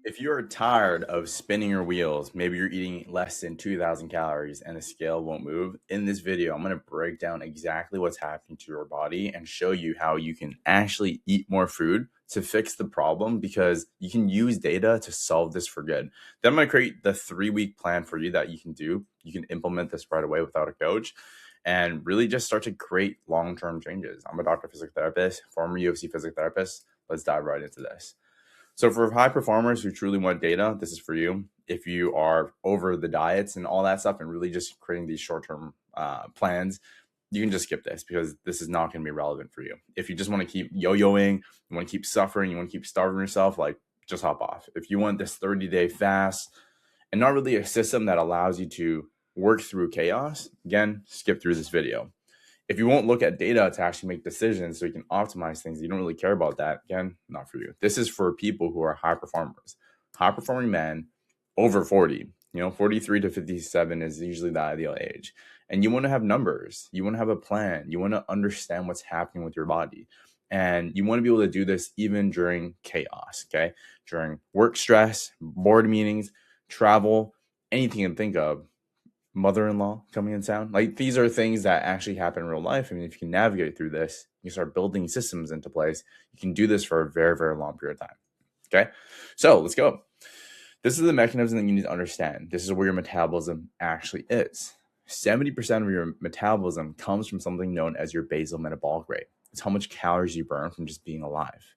If you're tired of spinning your wheels, maybe you're eating less than 2,000 calories and the scale won't move, in this video, I'm going to break down exactly what's happening to your body and show you how you can actually eat more food to fix the problem because you can use data to solve this for good. Then I'm going to create the 3-week plan for you that you can do. You can implement this right away without a coach and really just start to create long-term changes. I'm a doctor physical therapist, former UFC physical therapist. Let's dive right into this. So for high performers who truly want data, this is for you. If you are over the diets and all that stuff and really just creating these short-term plans, you can just skip this because this is not going to be relevant for you. If you just want to keep yo-yoing, you want to keep suffering, you want to keep starving yourself, like just hop off. If you want this 30-day fast and not really a system that allows you to work through chaos, again, skip through this video. If you won't look at data to actually make decisions so you can optimize things, you don't really care about that, again, not for you. This is for people who are high performers. High performing men over 40, 43 to 57 is usually the ideal age. And you want to have numbers. You want to have a plan. You want to understand what's happening with your body. And you want to be able to do this even during chaos, okay? During work stress, board meetings, travel, anything you can think of. Mother-in-law coming in town. Like these are things that actually happen in real life. I mean, if you can navigate through this, you start building systems into place. You can do this for a very, very long period of time. Okay. So let's go. This is the mechanism that you need to understand. This is where your metabolism actually is. 70% of your metabolism comes from something known as your basal metabolic rate. It's how much calories you burn from just being alive.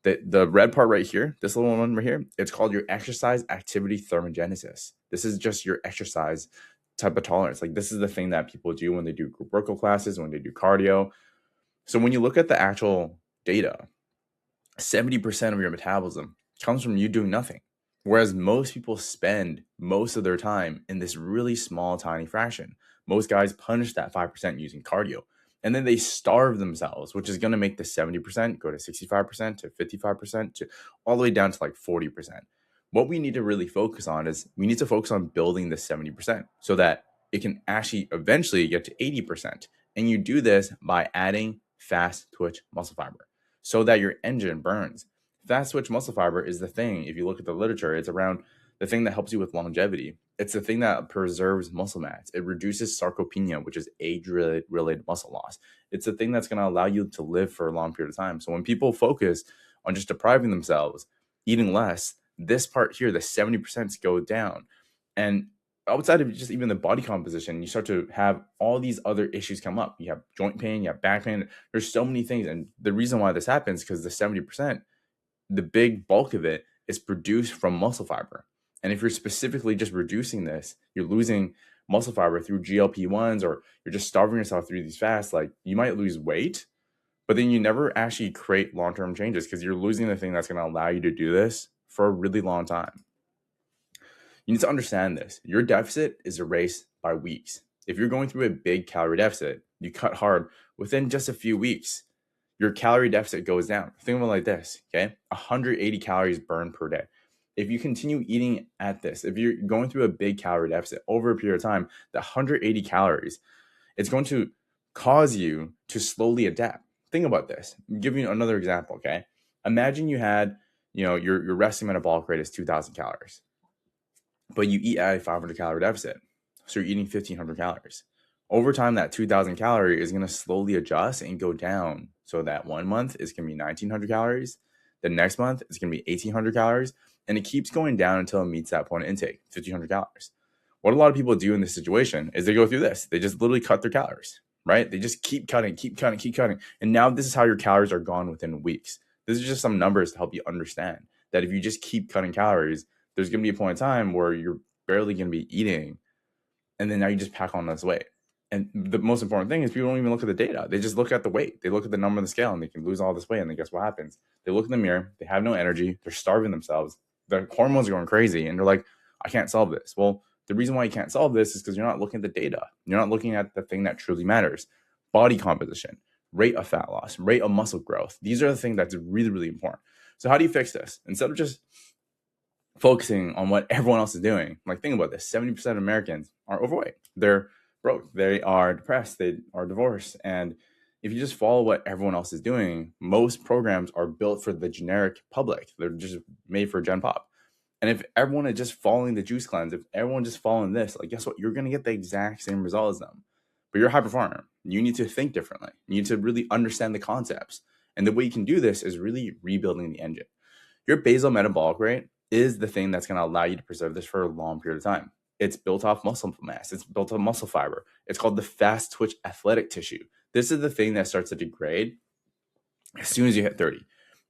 The red part right here, this little one right here, it's called your exercise activity thermogenesis. This is just your exercise type of tolerance. Like this is the thing that people do when they do group workout classes, when they do cardio. So when you look at the actual data, 70% of your metabolism comes from you doing nothing. Whereas most people spend most of their time in this really small, tiny fraction. Most guys punish that 5% using cardio. And then they starve themselves, which is going to make the 70% go to 65% to 55% to all the way down to like 40%. What we need to really focus on is we need to focus on building the 70% so that it can actually eventually get to 80%. And you do this by adding fast twitch muscle fiber so that your engine burns. Fast twitch muscle fiber is the thing. If you look at the literature, it's around the thing that helps you with longevity. It's the thing that preserves muscle mass. It reduces sarcopenia, which is age-related muscle loss. It's the thing that's going to allow you to live for a long period of time. So when people focus on just depriving themselves, eating less, this part here, the 70% go down. And outside of just even the body composition, you start to have all these other issues come up. You have joint pain, you have back pain. There's so many things. And the reason why this happens is because the 70%, the big bulk of it is produced from muscle fiber. And if you're specifically just reducing this, you're losing muscle fiber through GLP-1s or you're just starving yourself through these fasts, like you might lose weight, but then you never actually create long-term changes because you're losing the thing that's going to allow you to do this for a really long time. You need to understand this. Your deficit is erased by weeks. If you're going through a big calorie deficit, you cut hard within just a few weeks, your calorie deficit goes down. Think of it like this, okay? 180 calories burned per day. If you continue eating at this, if you're going through a big calorie deficit over a period of time, the 180 calories, it's going to cause you to slowly adapt. Think about this. I'll give you another example, okay? Imagine you had, your resting metabolic rate is 2,000 calories, but you eat at a 500 calorie deficit. So you're eating 1,500 calories. Over time, that 2,000 calorie is going to slowly adjust and go down. So that 1 month is going to be 1,900 calories. The next month is going to be 1,800 calories. And it keeps going down until it meets that point of intake, 1,500 calories. What a lot of people do in this situation is they go through this. They just literally cut their calories, right? They just keep cutting. And now this is how your calories are gone within weeks. This is just some numbers to help you understand that if you just keep cutting calories, there's going to be a point in time where you're barely going to be eating. And then now you just pack on this weight. And the most important thing is people don't even look at the data. They just look at the weight. They look at the number on the scale and they can lose all this weight. And then guess what happens? They look in the mirror. They have no energy. They're starving themselves. Their hormones are going crazy. And they're like, I can't solve this. Well, the reason why you can't solve this is because you're not looking at the data. You're not looking at the thing that truly matters. Body composition, rate of fat loss, rate of muscle growth. These are the things that's really, really important. So how do you fix this? Instead of just focusing on what everyone else is doing, like think about this, 70% of Americans are overweight. They're broke. They are depressed. They are divorced. And if you just follow what everyone else is doing, most programs are built for the generic public. They're just made for Gen Pop. And if everyone is just following the juice cleanse, if everyone just following this, like, guess what? You're going to get the exact same result as them. But you're a high performer. You need to think differently. You need to really understand the concepts. And the way you can do this is really rebuilding the engine. Your basal metabolic rate is the thing that's going to allow you to preserve this for a long period of time. It's built off muscle mass. It's built off muscle fiber. It's called the fast twitch athletic tissue. This is the thing that starts to degrade as soon as you hit 30.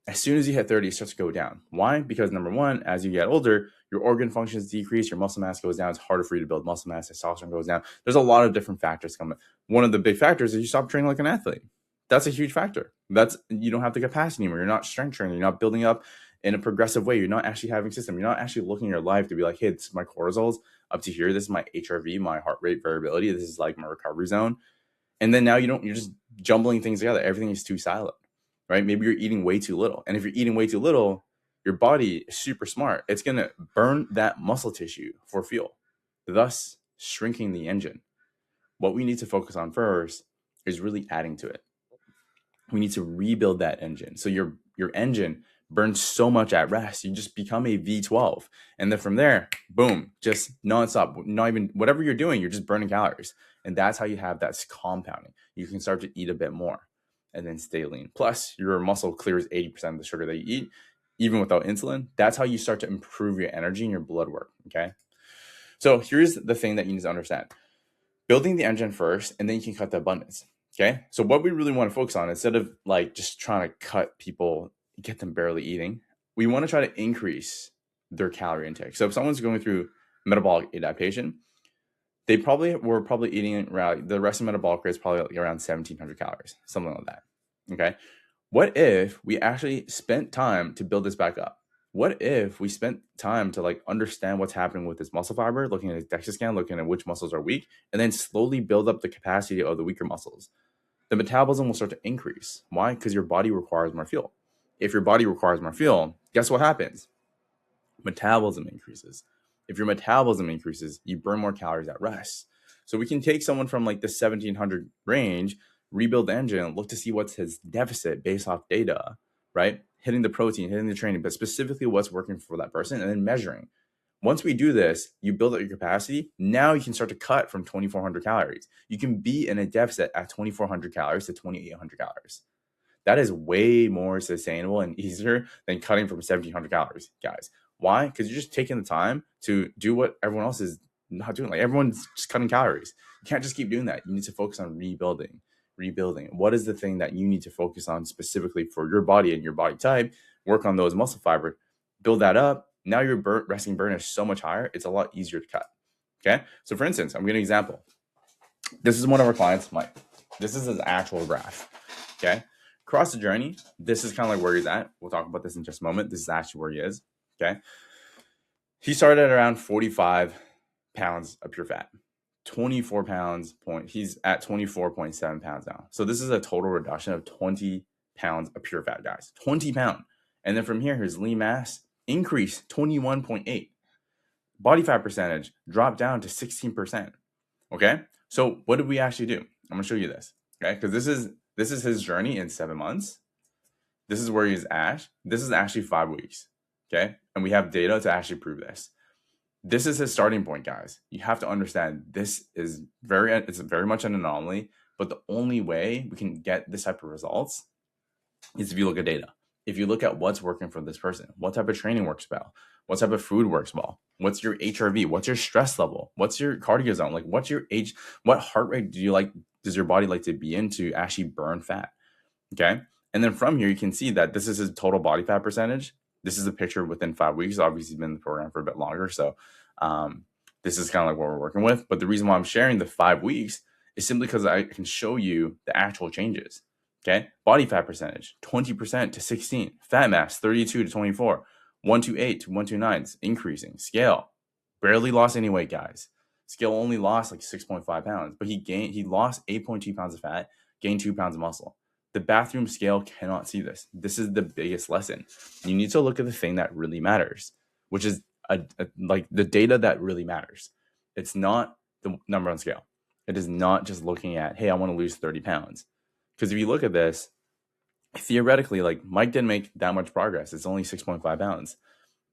As soon as you hit 30, it starts to go down. Why? Because number one, as you get older, your organ functions decrease, your muscle mass goes down. It's harder for you to build muscle mass. Testosterone goes down. There's a lot of different factors coming. One of the big factors is you stop training like an athlete. That's a huge factor. You don't have the capacity anymore. You're not strength training. You're not building up in a progressive way. You're not actually having system. You're not actually looking at your life to be like, hey, this is my cortisols up to here. This is my HRV, my heart rate variability. This is like my recovery zone. And then now you're just jumbling things together. Everything is too siloed, right? Maybe you're eating way too little. And if you're eating way too little, your body is super smart. It's going to burn that muscle tissue for fuel, thus shrinking the engine. What we need to focus on first is really adding to it. We need to rebuild that engine. So your engine burns so much at rest, you just become a V12. And then from there, boom, just nonstop, not even whatever you're doing, you're just burning calories. And that's how you have that compounding. You can start to eat a bit more and then stay lean. Plus, your muscle clears 80% of the sugar that you eat, even without insulin. That's how you start to improve your energy and your blood work, okay? So here's the thing that you need to understand. Building the engine first, and then you can cut the abundance, okay? So what we really want to focus on, instead of like just trying to cut people, get them barely eating, we want to try to increase their calorie intake. So if someone's going through metabolic adaptation, they were probably eating around, the rest of metabolic rate is probably like around 1,700 calories, something like that, okay? What if we actually spent time to build this back up? What if we spent time to like understand what's happening with this muscle fiber, looking at a DEXA scan, looking at which muscles are weak, and then slowly build up the capacity of the weaker muscles? The metabolism will start to increase. Why? Because your body requires more fuel. If your body requires more fuel, guess what happens? Metabolism increases. If your metabolism increases, you burn more calories at rest. So we can take someone from like the 1,700 range, rebuild the engine, look to see what's his deficit based off data, right? Hitting the protein, hitting the training, but specifically what's working for that person, and then measuring. Once we do this, you build up your capacity. Now you can start to cut from 2,400 calories. You can be in a deficit at 2,400 calories to 2,800 calories. That is way more sustainable and easier than cutting from 1,700 calories, guys. Why? Because you're just taking the time to do what everyone else is not doing. Like, everyone's just cutting calories. You can't just keep doing that. You need to focus on rebuilding. What is the thing that you need to focus on specifically for your body and your body type? Work on those muscle fiber, build that up. Now your resting burn is so much higher. It's a lot easier to cut. Okay. So for instance, I'm giving an example. This is one of our clients, Mike. This is his actual graph. Okay. Across the journey, this is kind of like where he's at. We'll talk about this in just a moment. This is actually where he is. Okay. He started at around 45 pounds of pure fat. 24 pounds point. He's at 24.7 pounds now. So this is a total reduction of 20 pounds of pure fat, guys. 20 pounds. And then from here, his lean mass increased 21.8. Body fat percentage dropped down to 16%. Okay. So what did we actually do? I'm going to show you this. Okay. Because this is his journey in 7 months. This is where he's at. This is actually 5 weeks. Okay. And we have data to actually prove this. This is his starting point, guys. You have to understand it's very much an anomaly, but the only way we can get this type of results is if you look at data. If you look at what's working for this person, what type of training works well, what type of food works well, what's your HRV, what's your stress level, what's your cardio zone, like what's your age, what heart rate does your body like to be in to actually burn fat? Okay. And then from here, you can see that this is his total body fat percentage. This is a picture within 5 weeks. Obviously, he's been in the program for a bit longer. So this is kind of like what we're working with. But the reason why I'm sharing the 5 weeks is simply because I can show you the actual changes. Okay. Body fat percentage, 20% to 16. Fat mass, 32 to 24. 128 to 129, it's increasing. Scale, barely lost any weight, guys. Scale only lost like 6.5 pounds, but he lost 8.2 pounds of fat, gained 2 pounds of muscle. The bathroom scale cannot see this. This is the biggest lesson. You need to look at the thing that really matters, which is like the data that really matters. It's not the number on scale. It is not just looking at, hey, I want to lose 30 pounds. Because if you look at this, theoretically, like Mike didn't make that much progress. It's only 6.5 pounds.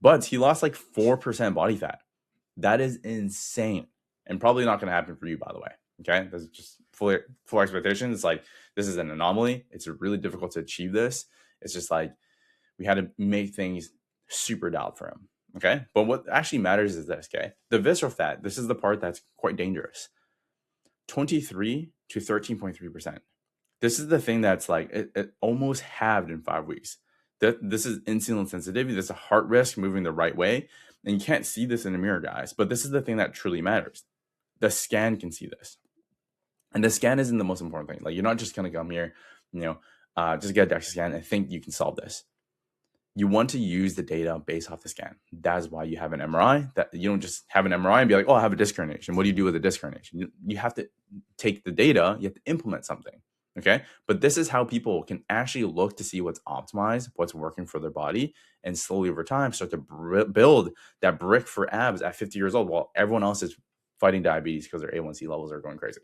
but he lost like 4% body fat. That is insane, and probably not going to happen for you, by the way. Okay, that's just full expectation. It's like, this is an anomaly. It's really difficult to achieve this. It's just like, we had to make things super dialed for him. Okay, but what actually matters is this. Okay, the visceral fat, this is the part that's quite dangerous. 23 to 13.3%. This is the thing that's like, it almost halved in 5 weeks. This is insulin sensitivity. This is a heart risk moving the right way. And you can't see this in a mirror, guys, but this is the thing that truly matters. The scan can see this. And the scan isn't the most important thing. Like, you're not just going to come here, just get a DEXA scan and think you can solve this. You want to use the data based off the scan. That's why you have an MRI. That you don't just have an MRI and be like, oh, I have a disc herniation. What do you do with a disc herniation? You have to take the data. You have to implement something. Okay. But this is how people can actually look to see what's optimized, what's working for their body, and slowly over time start to build that brick for abs at 50 years old while everyone else is fighting diabetes because their A1C levels are going crazy.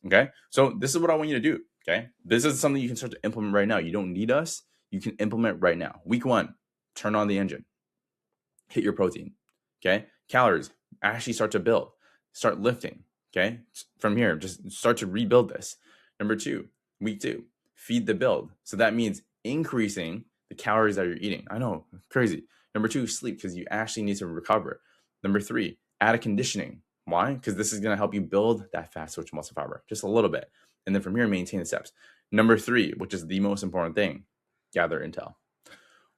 Okay. So this is what I want you to do. Okay. This is something you can start to implement right now. You don't need us. You can implement right now. Week 1, turn on the engine, hit your protein. Okay. Calories, actually start to build, start lifting. Okay. From here, just start to rebuild this. Number 2, week 2, feed the build. So that means increasing the calories that you're eating. I know, crazy. Number 2, sleep, because you actually need to recover. Number 3, add a conditioning. Why? Because this is going to help you build that fast twitch muscle fiber just a little bit. And then from here, maintain the steps. Number 3, which is the most important thing, gather intel.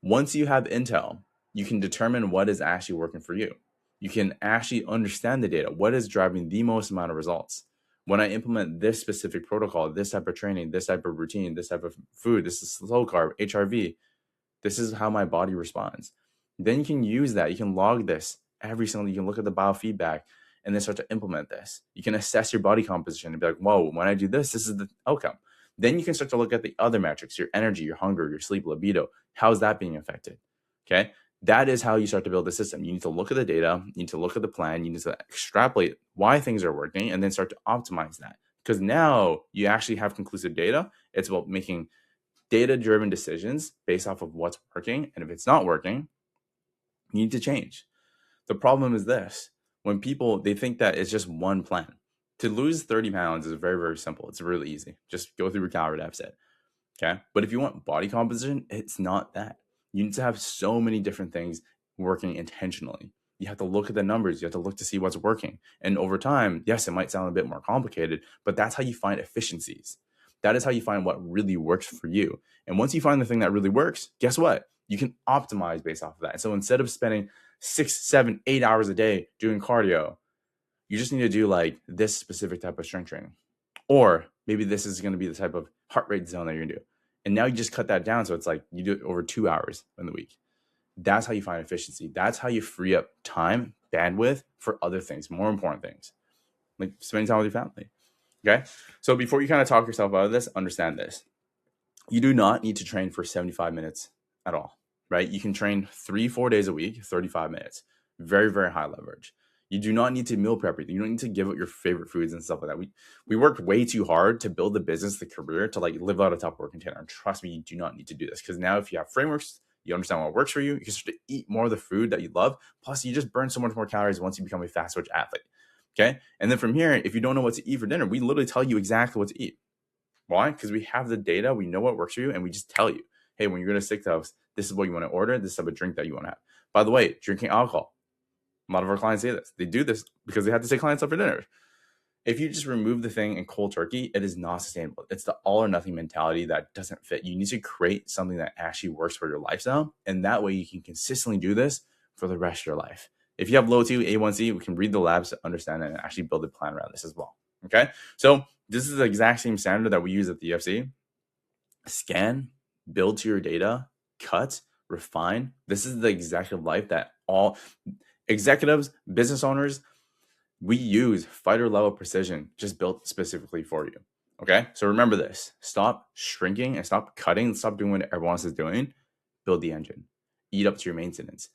Once you have intel, you can determine what is actually working for you. You can actually understand the data. What is driving the most amount of results? When I implement this specific protocol, this type of training, this type of routine, this type of food, this is slow carb, HRV, this is how my body responds. Then you can use that. You can log this every single, you can look at the biofeedback and then start to implement this. You can assess your body composition and be like, whoa, when I do this, this is the outcome. Then you can start to look at the other metrics, your energy, your hunger, your sleep, libido. How is that being affected? Okay. That is how you start to build the system. You need to look at the data. You need to look at the plan. You need to extrapolate why things are working and then start to optimize that. Because now you actually have conclusive data. It's about making data-driven decisions based off of what's working. And if it's not working, you need to change. The problem is this. When people, they think that it's just one plan. To lose 30 pounds is very, very simple. It's really easy. Just go through a calorie deficit. Okay. But if you want body composition, it's not that. You need to have so many different things working intentionally. You have to look at the numbers. You have to look to see what's working. And over time, yes, it might sound a bit more complicated, but that's how you find efficiencies. That is how you find what really works for you. And once you find the thing that really works, guess what? You can optimize based off of that. And so instead of spending 6, 7, 8 hours a day doing cardio, you just need to do like this specific type of strength training. Or maybe this is going to be the type of heart rate zone that you're going to do. And now you just cut that down. So it's like you do it over 2 hours in the week. That's how you find efficiency. That's how you free up time, bandwidth for other things, more important things, like spending time with your family. Okay. So before you kind of talk yourself out of this, understand this. You do not need to train for 75 minutes at all, right? You can train 3-4 days a week, 35 minutes, very, very high leverage. You do not need to meal prep everything. You don't need to give out your favorite foods and stuff like that. We worked way too hard to build the business, the career, to like live out a Tupperware container. And trust me, you do not need to do this, because now if you have frameworks, you understand what works for you. You can start to eat more of the food that you love. Plus, you just burn so much more calories once you become a fast twitch athlete. Okay. And then from here, if you don't know what to eat for dinner, we literally tell you exactly what to eat. Why? Because we have the data, we know what works for you, and we just tell you, hey, when you're going to stick to us, this is what you want to order, this type of drink that you want to have. By the way, drinking alcohol. A lot of our clients say this. They do this because they have to take clients out for dinner. If you just remove the thing in cold turkey, it is not sustainable. It's the all or nothing mentality that doesn't fit. You need to create something that actually works for your lifestyle. And that way you can consistently do this for the rest of your life. If you have low T, A1C, we can read the labs to understand it and actually build a plan around this as well. Okay. So this is the exact same standard that we use at the UFC. Scan, build to your data, cut, refine. This is the executive life that all executives, business owners, we use fighter level precision just built specifically for you. Okay. So remember this, stop shrinking and stop cutting, stop doing what everyone else is doing. Build the engine, eat up to your maintenance,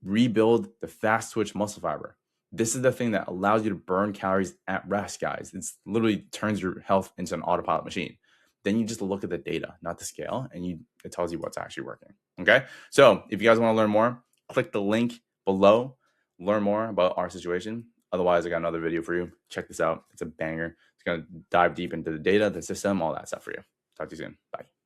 rebuild the fast twitch muscle fiber. This is the thing that allows you to burn calories at rest, guys. It's literally turns your health into an autopilot machine. Then you just look at the data, not the scale, and it tells you what's actually working. Okay. So if you guys want to learn more, click the link below, learn more about our situation. Otherwise, I got another video for you. Check this out. It's a banger. It's going to dive deep into the data, the system, all that stuff for you. Talk to you soon. Bye.